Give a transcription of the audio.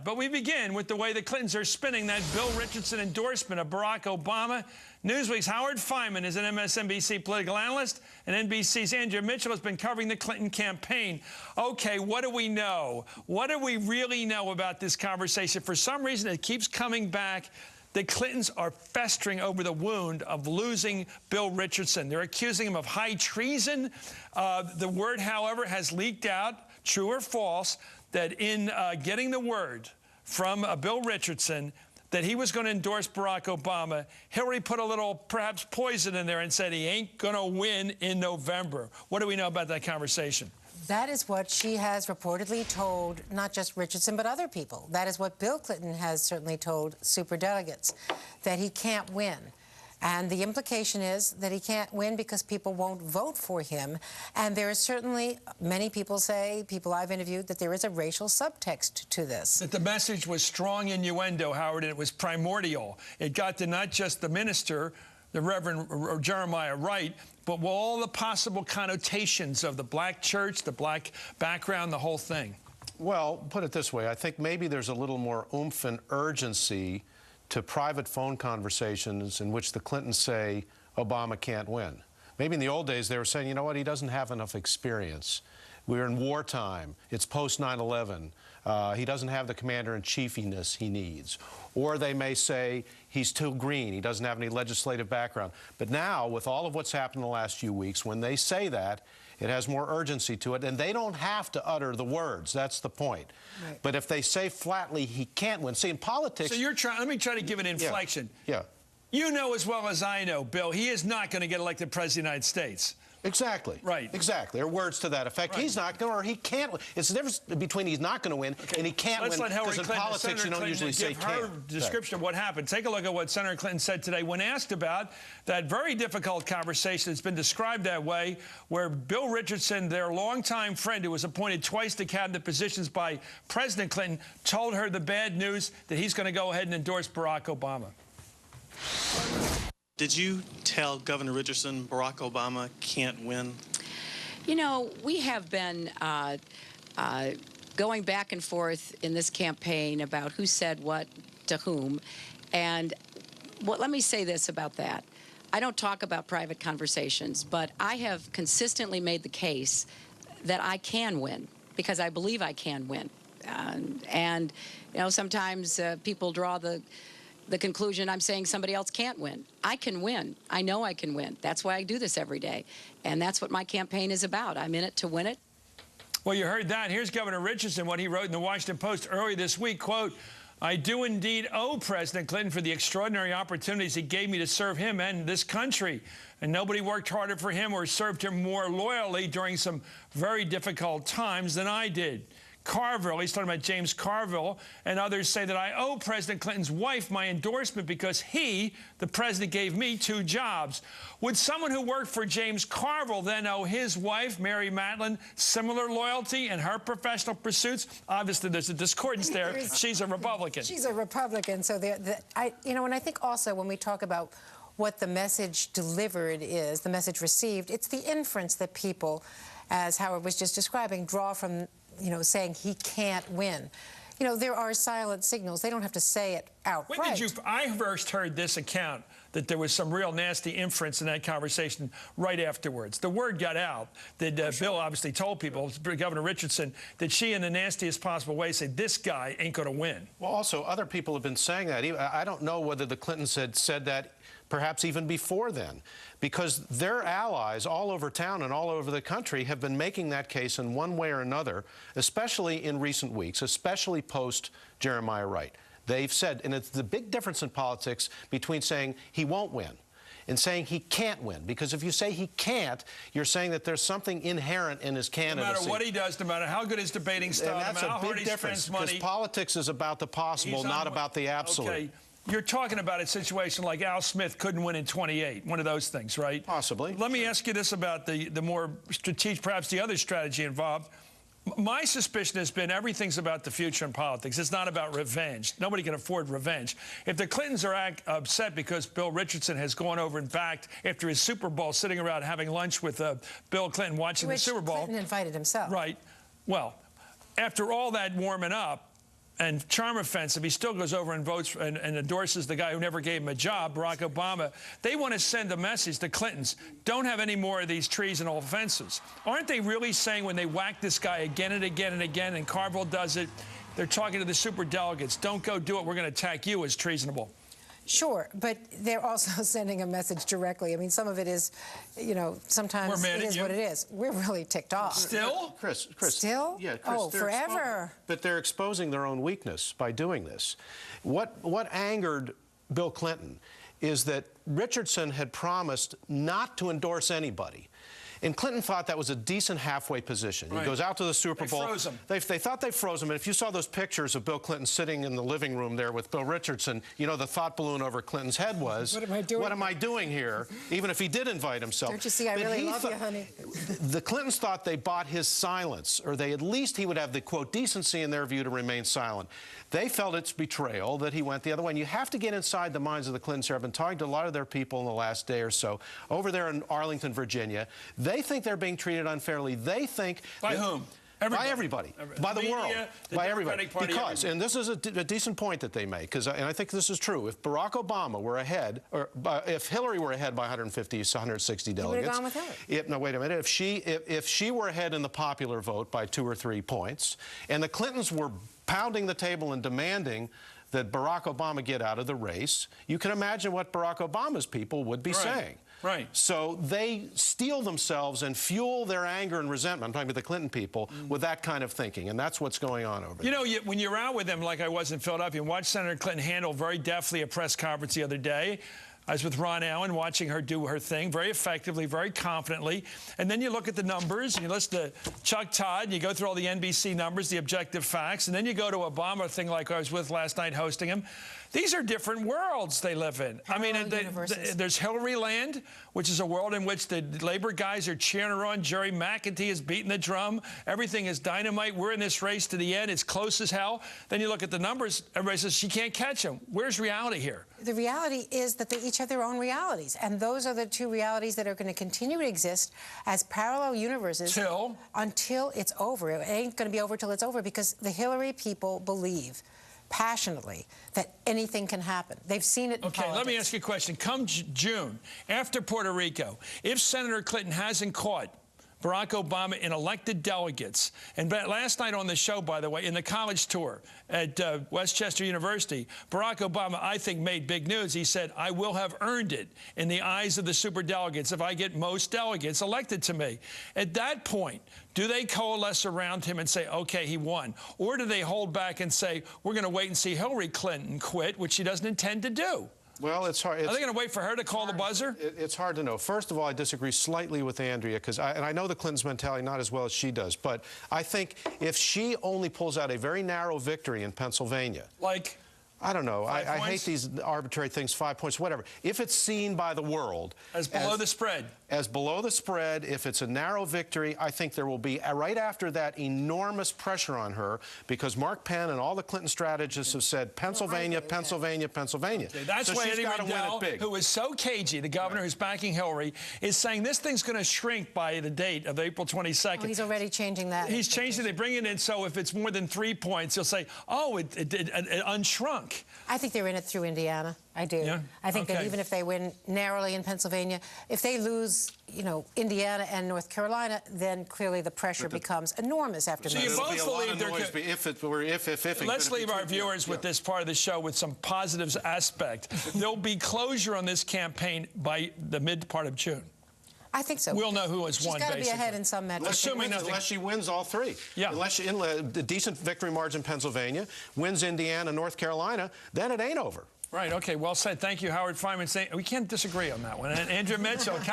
But we begin with the way the Clintons are spinning that Bill Richardson endorsement of Barack Obama. Newsweek's Howard Fineman is an MSNBC political analyst, and NBC's Andrea Mitchell has been covering the Clinton campaign. Okay, what do we know? What do we really know about this conversation? For some reason, it keeps coming back. The Clintons are festering over the wound of losing Bill Richardson. They're accusing him of high treason. The word, however, has leaked out, true or false, that in getting the word from Bill Richardson that he was going to endorse Barack Obama, Hillary put a little, perhaps, poison in there and said he ain't going to win in November. What do we know about that conversation? That is what she has reportedly told not just Richardson, but other people. That is what Bill Clinton has certainly told superdelegates, that he can't win. And the implication is that he can't win because people won't vote for him. And there is certainly, many people say, people I've interviewed, that there is a racial subtext to this. That the message was strong innuendo, Howard, and it was primordial. It got to not just the minister, the Reverend Jeremiah Wright, but all the possible connotations of the black church, the black background, the whole thing. Well, put it this way. I think maybe there's a little more oomph and urgency to private phone conversations in which the Clintons say Obama can't win. Maybe in the old days they were saying, you know what, he doesn't have enough experience. We're in wartime. It's post 9/11. He doesn't have the commander-in-chiefiness he needs. Or they may say he's too green. He doesn't have any legislative background. But now, with all of what's happened in the last few weeks, when they say that, it has more urgency to it, and they don't have to utter the words. That's the point. Right. But if they say flatly he can't win, see, in politics... So you're trying... Let me try to give an inflection. Yeah. You know as well as I know, Bill, he is not going to get elected president of the United States. Exactly. Right. Exactly. There are words to that effect. Right. He's not going to, or he can't win. It's the difference between he's not going to win and he can't win. Because in politics, you don't usually say can't. Her description of what happened. Take a look at what Senator Clinton said today when asked about that very difficult conversation that's been described that way, where Bill Richardson, their longtime friend who was appointed twice to cabinet positions by President Clinton, told her the bad news that he's going to go ahead and endorse Barack Obama. Did you tell Governor Richardson Barack Obama can't win? You know, we have been going back and forth in this campaign about who said what to whom. And let me say this about that. I don't talk about private conversations, but I have consistently made the case that I can win because I believe I can win. And you know, sometimes people draw the conclusion I'm saying somebody else can't win. I can win. I know I can win. That's why I do this every day. And that's what my campaign is about. I'm in it to win it. Well, you heard that. Here's Governor Richardson, what he wrote in the Washington Post earlier this week, quote, "I do indeed owe President Clinton for the extraordinary opportunities he gave me to serve him and this country. And nobody worked harder for him or served him more loyally during some very difficult times than I did." Carville, he's talking about James Carville, and others say that I owe President Clinton's wife my endorsement because he, the president, gave me 2 jobs. Would someone who worked for James Carville then owe his wife, Mary Matlin, similar loyalty in her professional pursuits? Obviously, there's a discordance there. She's a Republican. She's a Republican. So, you know, and I think also when we talk about what the message delivered is, the message received, it's the inference that people, as Howard was just describing, draw from, you know, saying he can't win. You know, there are silent signals. They don't have to say it outright. When did you... I first heard this account that there was some real nasty inference in that conversation right afterwards. The word got out that Bill obviously told people, Governor Richardson, that she in the nastiest possible way said, this guy ain't going to win. Well, also, other people have been saying that. I don't know whether the Clintons had said that perhaps even before then, because their allies all over town and all over the country have been making that case in one way or another, especially in recent weeks, especially post Jeremiah Wright. They've said, and it's the big difference in politics between saying he won't win and saying he can't win. Because if you say he can't, you're saying that there's something inherent in his candidacy. No matter what he does, no matter how good his debating style, no matter how hard he spends money. Because politics is about the possible, not about the absolute. Okay. You're talking about a situation like Al Smith couldn't win in 28, one of those things, right? Possibly. Let me ask you this about the more strategic, perhaps the other strategy involved. My suspicion has been everything's about the future in politics. It's not about revenge. Nobody can afford revenge. If the Clintons are upset because Bill Richardson has gone over and backed after his Super Bowl, sitting around having lunch with Bill Clinton watching the Super Bowl. Clinton invited himself. Right. Well, after all that warming up, and charm offensive, he still goes over and votes and endorses the guy who never gave him a job, Barack Obama. They want to send a message to Clintons, don't have any more of these treasonable offenses. Aren't they really saying when they whack this guy again and again and again, and Carville does it, they're talking to the superdelegates, don't go do it, we're going to attack you as treasonable? Sure, but they're also sending a message directly. I mean, some of it is, you know, sometimes it is what it is. We're really ticked off. Still? Chris. Still? Yeah, Chris. Oh, forever. But they're exposing their own weakness by doing this. What angered Bill Clinton is that Richardson had promised not to endorse anybody. And Clinton thought that was a decent halfway position. Right. He goes out to the Super Bowl. They froze him. They thought they froze him. And if you saw those pictures of Bill Clinton sitting in the living room there with Bill Richardson, you know, the thought balloon over Clinton's head was, what am I doing here? Even if he did invite himself. Don't you see, I really love you, honey. The Clintons thought they bought his silence, or at least he would have the, quote, decency in their view to remain silent. They felt it's betrayal that he went the other way. And you have to get inside the minds of the Clintons here. I've been talking to a lot of their people in the last day or so over there in Arlington, Virginia. They think they're being treated unfairly. They think... By whom? Everybody. By everybody. By the world. By everybody. Because, and this is a decent point that they make, and I think this is true, if Barack Obama were ahead, or if Hillary were ahead by 150, 160 delegates... You would have gone with Hillary. No, wait a minute. If she were ahead in the popular vote by 2 or 3 points, and the Clintons were pounding the table and demanding that Barack Obama get out of the race, you can imagine what Barack Obama's people would be saying. Right. So they steel themselves and fuel their anger and resentment, I'm talking about the Clinton people, with that kind of thinking, and that's what's going on over there. You know, when you're out with them, like I was in Philadelphia, and watched Senator Clinton handle very deftly a press conference the other day. I was with Ron Allen watching her do her thing very effectively, very confidently. And then you look at the numbers, and you listen to Chuck Todd, and you go through all the NBC numbers, the objective facts, and then you go to Obama, thing like I was with last night hosting him. These are different worlds they live in. I mean, there's Hillary land, which is a world in which the labor guys are cheering her on. Jerry McEntee is beating the drum. Everything is dynamite. We're in this race to the end. It's close as hell. Then you look at the numbers. Everybody says she can't catch him. Where's reality here? The reality is that they each have their own realities. And those are the two realities that are going to continue to exist as parallel universes until it's over. It ain't going to be over till it's over, because the Hillary people believe passionately that anything can happen. They've seen it in politics. Let me ask you a question. Come June, after Puerto Rico, if Senator Clinton hasn't caught Barack Obama in elected delegates, and last night on the show, by the way, in the college tour at Westchester University, Barack Obama, I think, made big news. He said, I will have earned it in the eyes of the superdelegates if I get most delegates elected to me. At that point, do they coalesce around him and say, okay, he won? Or do they hold back and say, we're going to wait and see Hillary Clinton quit, which she doesn't intend to do? Well, it's hard. Are they going to wait for her to call the buzzer? It's hard to know. First of all, I disagree slightly with Andrea, because I know the Clintons' mentality not as well as she does, but I think if she only pulls out a very narrow victory in Pennsylvania, like, I don't know. I hate these arbitrary things, 5 points, whatever. If it's seen by the world as below the spread. As below the spread, if it's a narrow victory, I think there will be, right after that, enormous pressure on her, because Mark Penn and all the Clinton strategists have said Pennsylvania, Pennsylvania, Pennsylvania. Okay, that's why Eddie Rendell, who is so cagey, the governor who's backing Hillary, is saying this thing's going to shrink by the date of April 22nd. Oh, he's already changing that. He's changing it. They bring it in, so if it's more than 3 points, he'll say, oh, it unshrunk. I think they're in it through Indiana. I do. Yeah? I think that even if they win narrowly in Pennsylvania, if they lose, you know, Indiana and North Carolina, then clearly the pressure becomes enormous after that. So you both believe there Let's leave our viewers with this part of the show with some positives aspect. There'll be closure on this campaign by the mid part of June. I think so. We'll know who has won, She's got to be ahead in some metrics. Unless she wins all 3. Yeah. Unless she, in a decent victory margin in Pennsylvania, wins Indiana, North Carolina, then it ain't over. Right, okay, well said. Thank you, Howard Fineman. We can't disagree on that one. And Andrea Mitchell.